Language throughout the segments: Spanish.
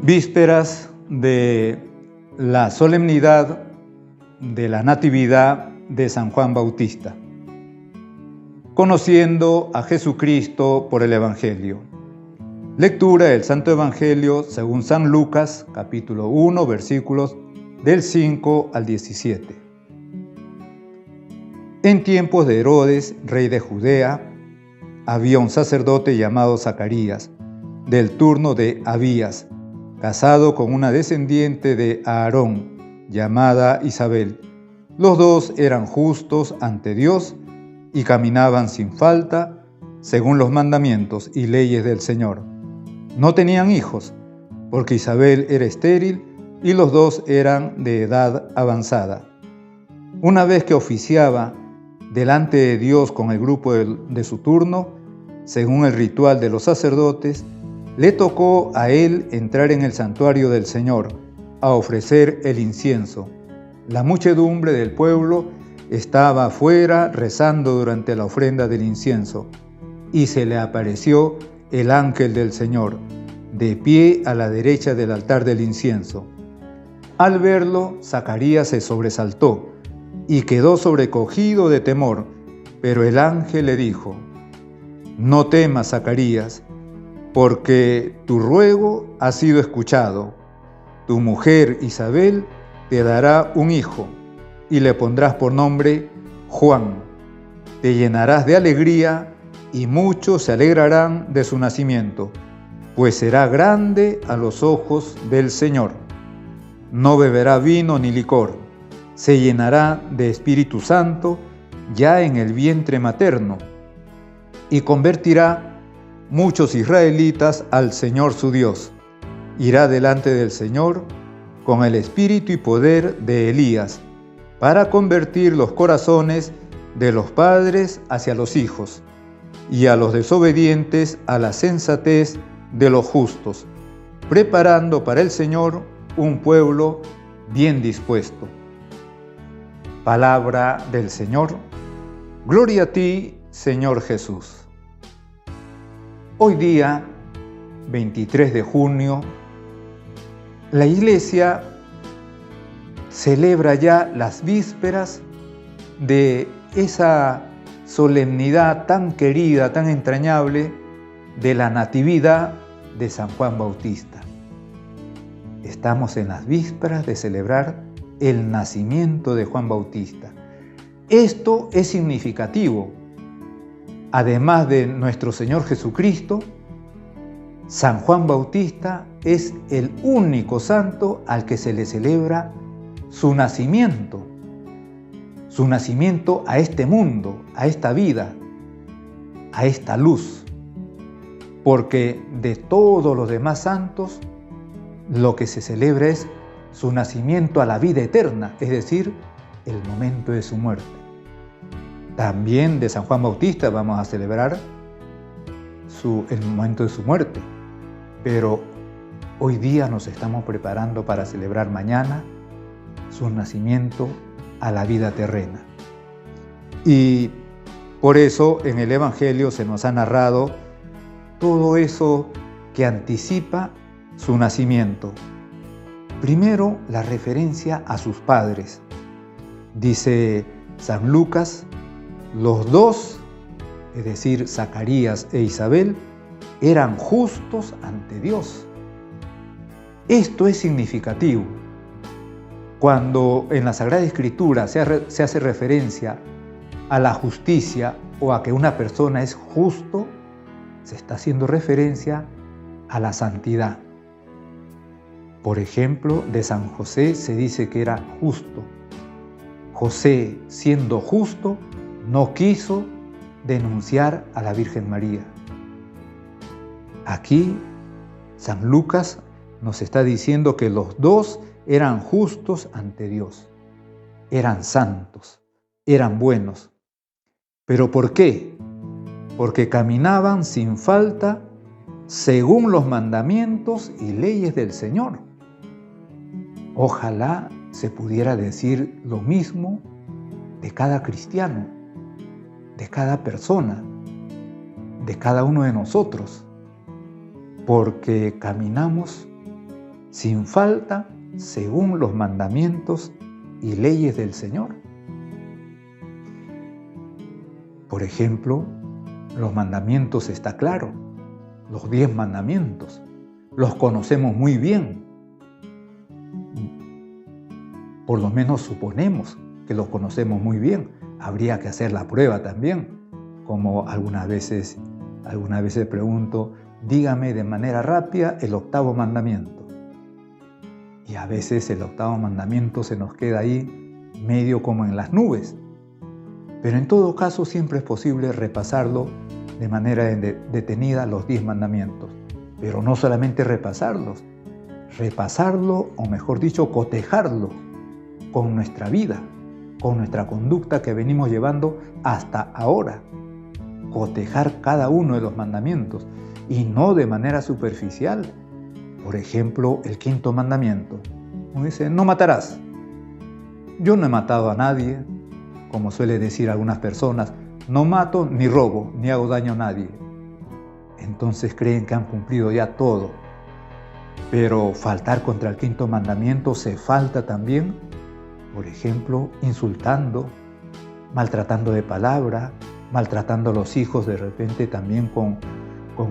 Vísperas de la solemnidad de la Natividad de San Juan Bautista. Conociendo a Jesucristo por el Evangelio. Lectura del Santo Evangelio según San Lucas, capítulo 1, versículos del 5 al 17. En tiempos de Herodes, rey de Judea, había un sacerdote llamado Zacarías, del turno de Abías, casado con una descendiente de Aarón, llamada Isabel. Los dos eran justos ante Dios y caminaban sin falta, según los mandamientos y leyes del Señor. No tenían hijos, porque Isabel era estéril y los dos eran de edad avanzada. Una vez que oficiaba delante de Dios con el grupo de su turno, según el ritual de los sacerdotes, le tocó a él entrar en el santuario del Señor a ofrecer el incienso. La muchedumbre del pueblo estaba afuera rezando durante la ofrenda del incienso, y se le apareció el ángel del Señor, de pie a la derecha del altar del incienso. Al verlo, Zacarías se sobresaltó y quedó sobrecogido de temor, pero el ángel le dijo: «No temas, Zacarías, porque tu ruego ha sido escuchado. Tu mujer Isabel te dará un hijo, y le pondrás por nombre Juan. Te llenarás de alegría, y muchos se alegrarán de su nacimiento, pues será grande a los ojos del Señor. No beberá vino ni licor, se llenará de Espíritu Santo ya en el vientre materno, y convertirá muchos israelitas al Señor su Dios. Irá delante del Señor con el espíritu y poder de Elías, para convertir los corazones de los padres hacia los hijos, y a los desobedientes a la sensatez de los justos, preparando para el Señor un pueblo bien dispuesto». Palabra del Señor. Gloria a ti, Señor Jesús. Hoy día, 23 de junio, la Iglesia celebra ya las vísperas de esa solemnidad tan querida, tan entrañable, de la Natividad de San Juan Bautista. Estamos en las vísperas de celebrar el nacimiento de Juan Bautista. Esto es significativo. Además de nuestro Señor Jesucristo, San Juan Bautista es el único santo al que se le celebra su nacimiento a este mundo, a esta vida, a esta luz. Porque de todos los demás santos, lo que se celebra es su nacimiento a la vida eterna, es decir, el momento de su muerte. También de San Juan Bautista vamos a celebrar el momento de su muerte, pero hoy día nos estamos preparando para celebrar mañana su nacimiento a la vida terrena. Y por eso en el Evangelio se nos ha narrado todo eso que anticipa su nacimiento. Primero, la referencia a sus padres. Dice San Lucas: los dos, es decir, Zacarías e Isabel, eran justos ante Dios. Esto es significativo. Cuando en la Sagrada Escritura se hace referencia a la justicia o a que una persona es justo, se está haciendo referencia a la santidad. Por ejemplo, de San José se dice que era justo. José, siendo justo, no quiso denunciar a la Virgen María. Aquí San Lucas nos está diciendo que los dos eran justos ante Dios, eran santos, eran buenos. ¿Pero por qué? Porque caminaban sin falta según los mandamientos y leyes del Señor. Ojalá se pudiera decir lo mismo de cada cristiano, de cada persona, de cada uno de nosotros, porque caminamos sin falta, según los mandamientos y leyes del Señor. Por ejemplo, los mandamientos está claro, los 10 mandamientos, los conocemos muy bien. Por lo menos suponemos que los conocemos muy bien. Habría que hacer la prueba también, como algunas veces pregunto, dígame de manera rápida el 8º mandamiento. Y a veces el 8º mandamiento se nos queda ahí medio como en las nubes. Pero en todo caso siempre es posible repasarlo de manera detenida los 10 mandamientos. Pero no solamente repasarlo, o mejor dicho, cotejarlo con nuestra vida, con nuestra conducta que venimos llevando hasta ahora. Cotejar cada uno de los mandamientos y no de manera superficial. Por ejemplo, el 5º mandamiento. Uno dice, no matarás. Yo no he matado a nadie, como suele decir algunas personas, no mato, ni robo, ni hago daño a nadie. Entonces creen que han cumplido ya todo. Pero faltar contra el 5º mandamiento se falta también, por ejemplo, insultando, maltratando de palabra, maltratando a los hijos de repente también con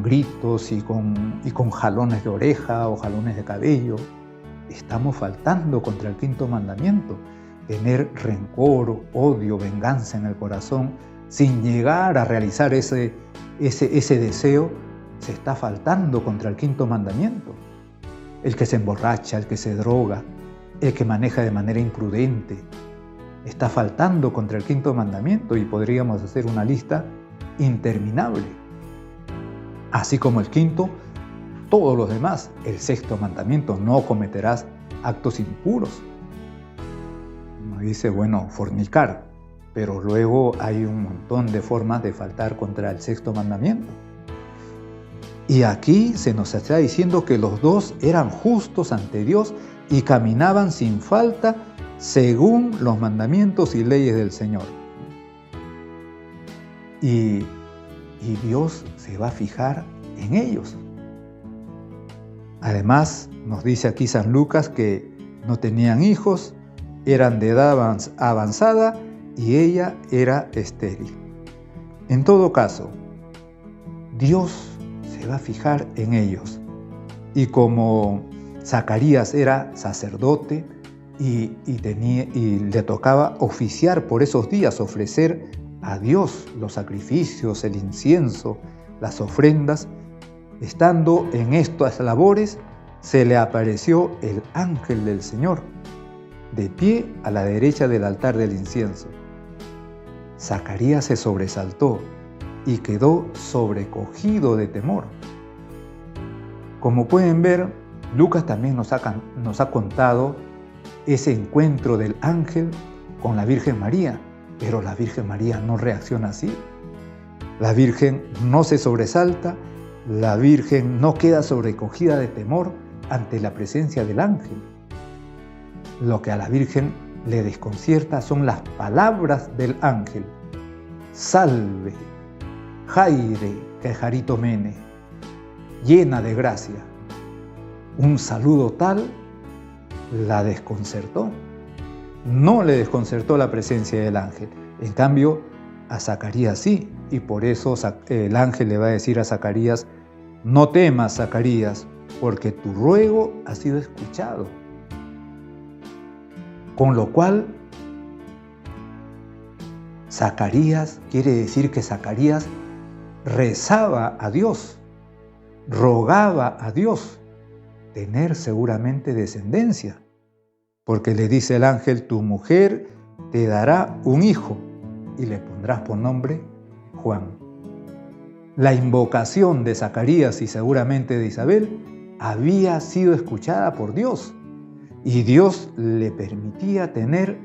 gritos y con jalones de oreja o jalones de cabello. Estamos faltando contra el 5º mandamiento. Tener rencor, odio, venganza en el corazón sin llegar a realizar ese deseo, se está faltando contra el 5º mandamiento. El que se emborracha, el que se droga, el que maneja de manera imprudente, está faltando contra el 5º mandamiento y podríamos hacer una lista interminable. Así como el 5º, todos los demás. El 6º mandamiento, no cometerás actos impuros. Uno dice, bueno, fornicar, pero luego hay un montón de formas de faltar contra el 6º mandamiento. Y aquí se nos está diciendo que los 2 eran justos ante Dios y caminaban sin falta según los mandamientos y leyes del Señor. Y Dios se va a fijar en ellos. Además, nos dice aquí San Lucas que no tenían hijos, eran de edad avanzada y ella era estéril. En todo caso, Dios se va a fijar en ellos. Y como Zacarías era sacerdote y le tocaba oficiar por esos días, ofrecer a Dios los sacrificios, el incienso, las ofrendas, estando en estas labores, se le apareció el ángel del Señor, de pie a la derecha del altar del incienso. Zacarías se sobresaltó y quedó sobrecogido de temor. Como pueden ver, Lucas también nos ha contado ese encuentro del ángel con la Virgen María, pero la Virgen María no reacciona así. La Virgen no se sobresalta, la Virgen no queda sobrecogida de temor ante la presencia del ángel. Lo que a la Virgen le desconcierta son las palabras del ángel. Salve, Jaire, Quejarito Mene, llena de gracia. Un saludo tal la desconcertó. No le desconcertó la presencia del ángel. En cambio, a Zacarías sí, y por eso el ángel le va a decir a Zacarías, no temas, Zacarías, porque tu ruego ha sido escuchado. Con lo cual, Zacarías quiere decir que Zacarías rezaba a Dios, rogaba a Dios tener seguramente descendencia, porque le dice el ángel, tu mujer te dará un hijo y le pondrás por nombre Juan. La invocación de Zacarías y seguramente de Isabel había sido escuchada por Dios y Dios le permitía tener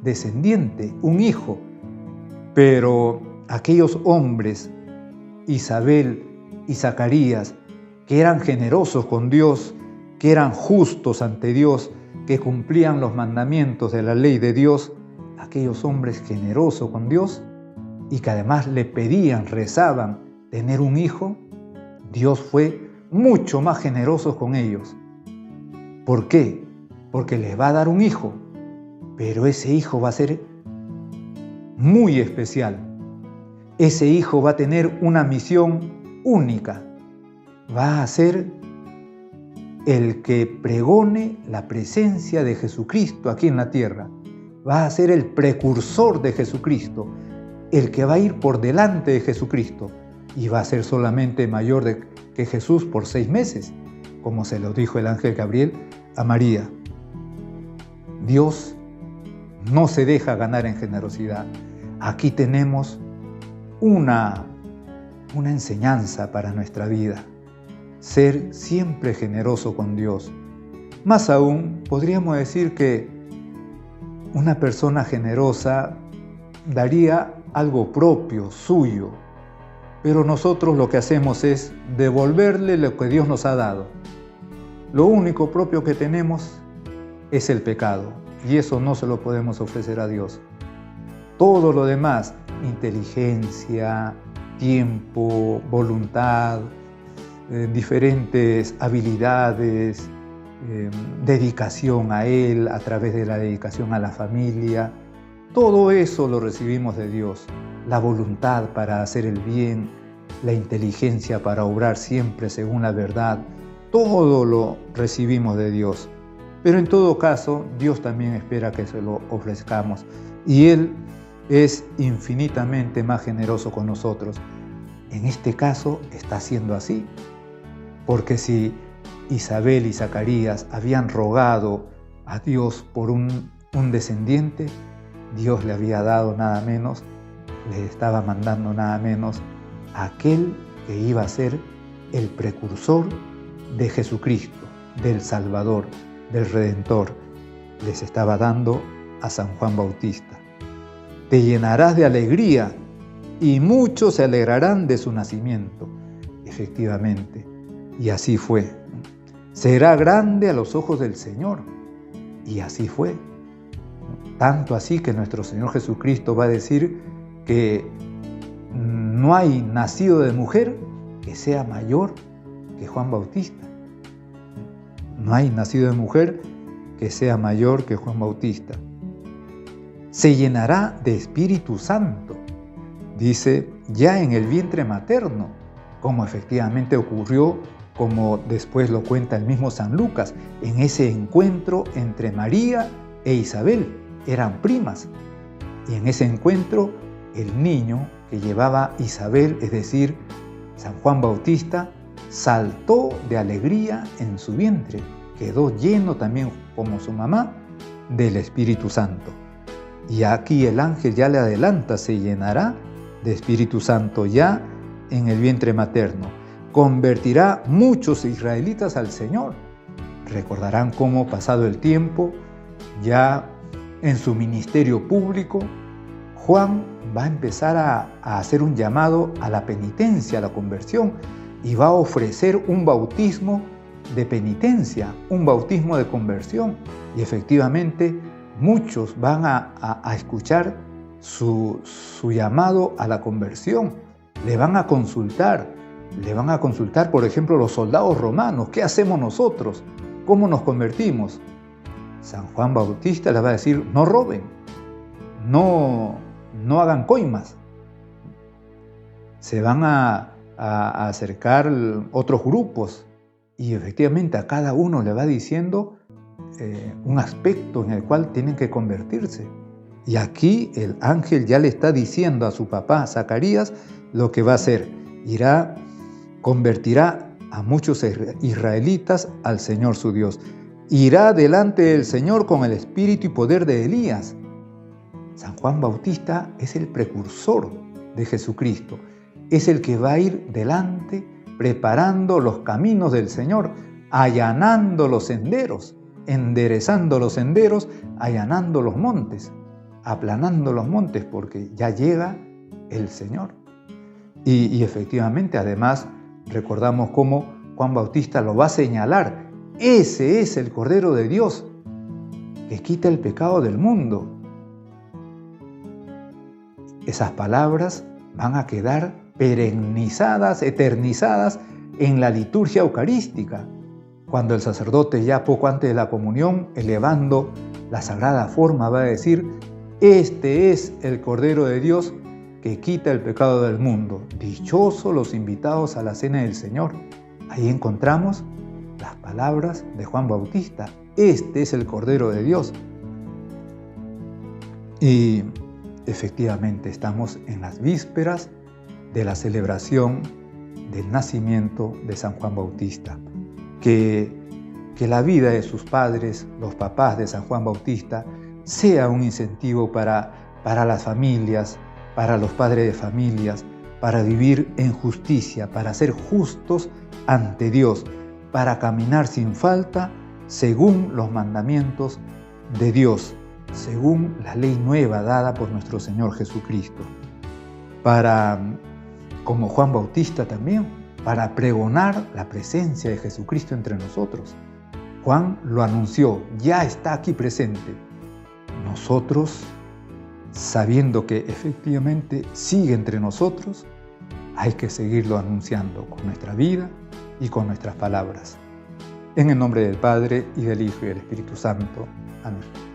descendiente, un hijo. Pero aquellos hombres, Isabel y Zacarías, que eran generosos con Dios, que eran justos ante Dios, que cumplían los mandamientos de la ley de Dios, aquellos hombres generosos con Dios y que además le pedían, rezaban tener un hijo, Dios fue mucho más generoso con ellos. ¿Por qué? Porque les va a dar un hijo, pero ese hijo va a ser muy especial. Ese hijo va a tener una misión única. Va a ser el que pregone la presencia de Jesucristo aquí en la tierra. Va a ser el precursor de Jesucristo, el que va a ir por delante de Jesucristo, y va a ser solamente mayor que Jesús por 6 meses, como se lo dijo el ángel Gabriel a María. Dios no se deja ganar en generosidad. Aquí tenemos una enseñanza para nuestra vida. Ser siempre generoso con Dios. Más aún, podríamos decir que una persona generosa daría algo propio, suyo, pero nosotros lo que hacemos es devolverle lo que Dios nos ha dado. Lo único propio que tenemos es el pecado, y eso no se lo podemos ofrecer a Dios. Todo lo demás, inteligencia, tiempo, voluntad, diferentes habilidades, dedicación a Él a través de la dedicación a la familia, todo eso lo recibimos de Dios. La voluntad para hacer el bien, la inteligencia para obrar siempre según la verdad, todo lo recibimos de Dios. Pero en todo caso, Dios también espera que se lo ofrezcamos, y Él es infinitamente más generoso con nosotros. En este caso está siendo así, porque si Isabel y Zacarías habían rogado a Dios por un descendiente, Dios le había dado nada menos, le estaba mandando nada menos a aquel que iba a ser el precursor de Jesucristo, del Salvador, del Redentor. Les estaba dando a San Juan Bautista. Te llenarás de alegría y muchos se alegrarán de su nacimiento. Efectivamente, y así fue. Será grande a los ojos del Señor. Y así fue. Tanto así que nuestro Señor Jesucristo va a decir que no hay nacido de mujer que sea mayor que Juan Bautista. No hay nacido de mujer que sea mayor que Juan Bautista. Se llenará de Espíritu Santo, dice, ya en el vientre materno, como efectivamente ocurrió, como después lo cuenta el mismo San Lucas, en ese encuentro entre María e Isabel. Eran primas, y en ese encuentro el niño que llevaba Isabel, es decir, San Juan Bautista, saltó de alegría en su vientre, quedó lleno también como su mamá del Espíritu Santo. Y aquí el ángel ya le adelanta, se llenará de Espíritu Santo ya en el vientre materno. Convertirá muchos israelitas al Señor. Recordarán cómo, pasado el tiempo, ya en su ministerio público, Juan va a empezar a hacer un llamado a la penitencia, a la conversión, y va a ofrecer un bautismo de penitencia, un bautismo de conversión. Y efectivamente muchos van a escuchar su llamado a la conversión. Le van a consultar, por ejemplo, los soldados romanos. ¿Qué hacemos nosotros? ¿Cómo nos convertimos? San Juan Bautista les va a decir, no roben, no hagan coimas. Se van a acercar otros grupos, y efectivamente a cada uno le va diciendo un aspecto en el cual tienen que convertirse. Y aquí el ángel ya le está diciendo a su papá Zacarías lo que va a hacer. Convertirá a muchos israelitas al Señor su Dios. Irá delante del Señor con el espíritu y poder de Elías. San Juan Bautista es el precursor de Jesucristo. Es el que va a ir delante, preparando los caminos del Señor, allanando los senderos, enderezando los senderos, allanando los montes, aplanando los montes, porque ya llega el Señor. Y efectivamente, además, recordamos cómo Juan Bautista lo va a señalar. Ese es el Cordero de Dios que quita el pecado del mundo. Esas palabras van a quedar perennizadas, eternizadas en la liturgia eucarística. cuando el sacerdote, ya poco antes de la comunión, elevando la sagrada forma, va a decir: este es el Cordero de Dios que quita el pecado del mundo. Dichosos los invitados a la cena del Señor. Ahí encontramos las palabras de Juan Bautista: este es el Cordero de Dios. Y efectivamente estamos en las vísperas de la celebración del nacimiento de San Juan Bautista. Que la vida de sus padres, los papás de San Juan Bautista, sea un incentivo para las familias, para los padres de familias, para vivir en justicia, para ser justos ante Dios, para caminar sin falta según los mandamientos de Dios, según la ley nueva dada por nuestro Señor Jesucristo. Como Juan Bautista también, para pregonar la presencia de Jesucristo entre nosotros. Juan lo anunció, ya está aquí presente. Nosotros, sabiendo que efectivamente sigue entre nosotros, hay que seguirlo anunciando con nuestra vida y con nuestras palabras. En el nombre del Padre, y del Hijo, y del Espíritu Santo. Amén.